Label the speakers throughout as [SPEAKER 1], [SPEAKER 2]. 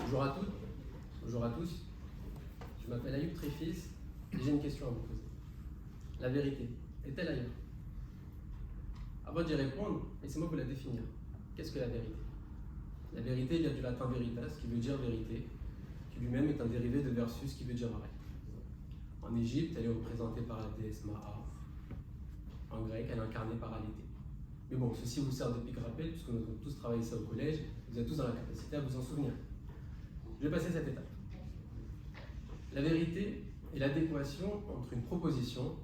[SPEAKER 1] Bonjour à toutes, bonjour à tous. Je m'appelle Ayoub Tréfis et j'ai une question à vous poser. La vérité est-elle ailleurs? Avant d'y répondre, laissez-moi vous la définir. Qu'est-ce que la vérité? La vérité vient du latin veritas, qui veut dire vérité, qui lui-même est un dérivé de versus, qui veut dire vrai. En Égypte, elle est représentée par la déesse Ma'a. En grec, elle est incarnée par Aléthée. Mais bon, ceci vous sert de pic rappel, puisque nous avons tous travaillé ça au collège, vous êtes tous dans la capacité à vous en souvenir. Je vais passer cette étape. La vérité est l'adéquation entre une proposition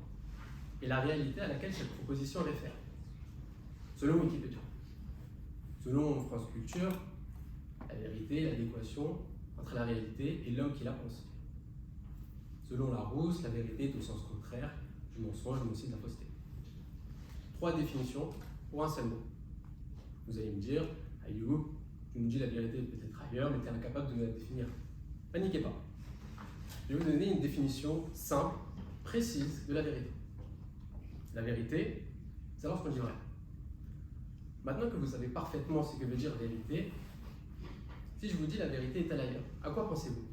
[SPEAKER 1] et la réalité à laquelle cette proposition réfère. Selon Wikipédia. Selon France Culture, la vérité est l'adéquation entre la réalité et l'homme qui la pense. Selon Larousse, la vérité est au sens contraire du mensonge, mais aussi de la fausseté. 3 définitions pour un seul mot. Vous allez me dire, Ayoub, tu nous dis la vérité peut-être ailleurs, mais tu es incapable de me la définir. Paniquez pas. Je vais vous donner une définition simple, précise de la vérité. La vérité, c'est lorsqu'on dit vrai. Maintenant que vous savez parfaitement ce que veut dire vérité, si je vous dis la vérité est-elle ailleurs, à quoi pensez-vous?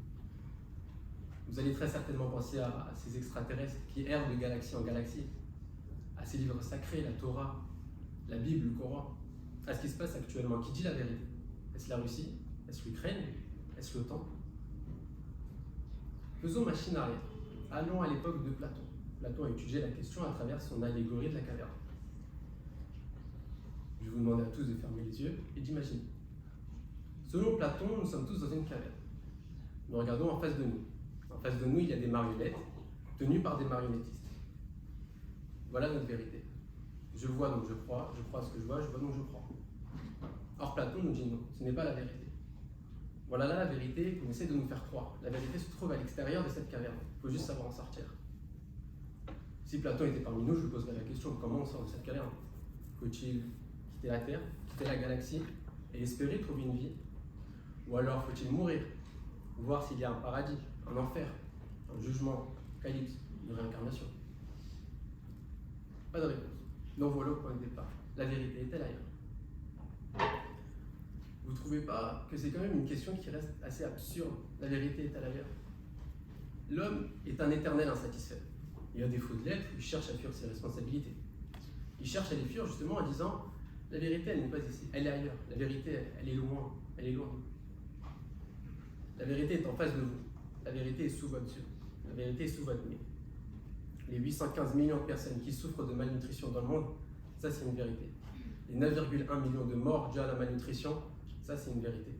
[SPEAKER 1] Vous allez très certainement penser à ces extraterrestres qui errent de galaxie en galaxie, à ces livres sacrés, la Torah, la Bible, le Coran, à ce qui se passe actuellement. Qui dit la vérité? Est-ce la Russie? Est-ce l'Ukraine? Est-ce l'OTAN? Faisons machine arrière. Allons à l'époque de Platon. Platon a étudié la question à travers son allégorie de la caverne. Je vais vous demander à tous de fermer les yeux et d'imaginer. Selon Platon, nous sommes tous dans une caverne. Nous regardons en face de nous. En face de nous, il y a des marionnettes tenues par des marionnettistes. Voilà notre vérité. Je vois donc je crois ce que je vois donc je crois. Or Platon nous dit non, ce n'est pas la vérité. Voilà là la vérité qu'on essaie de nous faire croire. La vérité se trouve à l'extérieur de cette caverne. Il faut juste savoir en sortir. Si Platon était parmi nous, je lui poserais la question, comment on sort de cette caverne? Faut-il quitter la Terre, quitter la galaxie et espérer trouver une vie? Ou alors faut-il mourir, voir s'il y a un paradis, un enfer, un jugement, calypse, une réincarnation? Pas de réponse. Donc voilà au point de départ. La vérité est-elle ailleurs? Vous ne trouvez pas que c'est quand même une question qui reste assez absurde? La vérité est-elle ailleurs? L'homme est un éternel insatisfait. Et à défaut de l'être, il cherche à fuir ses responsabilités. Il cherche à les fuir justement en disant la vérité, elle n'est pas ici, elle est ailleurs. La vérité, elle est loin, elle est loin. La vérité est en face de vous. La vérité est sous votre yeux. La vérité est sous votre nez. Les 815 millions de personnes qui souffrent de malnutrition dans le monde, ça c'est une vérité. Les 9,1 millions de morts dues à la malnutrition, ça c'est une vérité.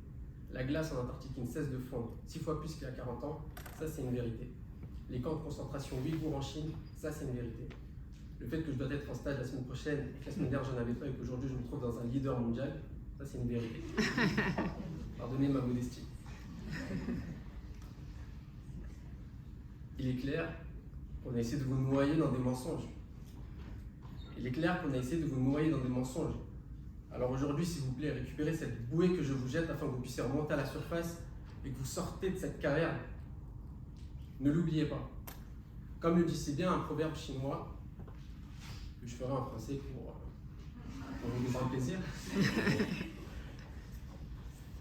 [SPEAKER 1] La glace en Antarctique qui ne cesse de fondre 6 fois plus qu'il y a 40 ans, ça c'est une vérité. Les camps de concentration ouïghours en Chine, ça c'est une vérité. Le fait que je dois être en stage la semaine prochaine et que la semaine dernière j'en avais pas et qu'aujourd'hui je me trouve dans un leader mondial, ça c'est une vérité. Pardonnez ma modestie. Il est clair qu'on a essayé de vous noyer dans des mensonges. Il est clair qu'on a essayé de vous noyer dans des mensonges. Alors aujourd'hui, s'il vous plaît, récupérez cette bouée que je vous jette afin que vous puissiez remonter à la surface et que vous sortez de cette caverne. Ne l'oubliez pas. Comme le dit si bien un proverbe chinois, que je ferai en français pour vous faire plaisir.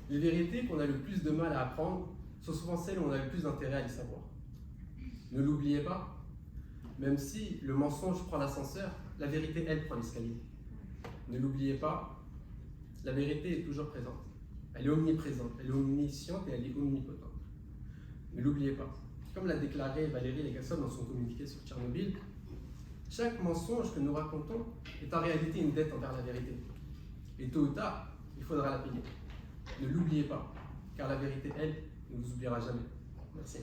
[SPEAKER 1] Les vérités qu'on a le plus de mal à apprendre sont souvent celles où on a le plus d'intérêt à les savoir. Ne l'oubliez pas, même si le mensonge prend l'ascenseur, la vérité, elle, prend l'escalier. Ne l'oubliez pas, la vérité est toujours présente. Elle est omniprésente, elle est omnisciente et elle est omnipotente. Ne l'oubliez pas. Comme l'a déclaré Valérie Legasov dans son communiqué sur Tchernobyl, chaque mensonge que nous racontons est en réalité une dette envers la vérité. Et tôt ou tard, il faudra la payer. Ne l'oubliez pas, car la vérité, elle, ne vous oubliera jamais. Merci.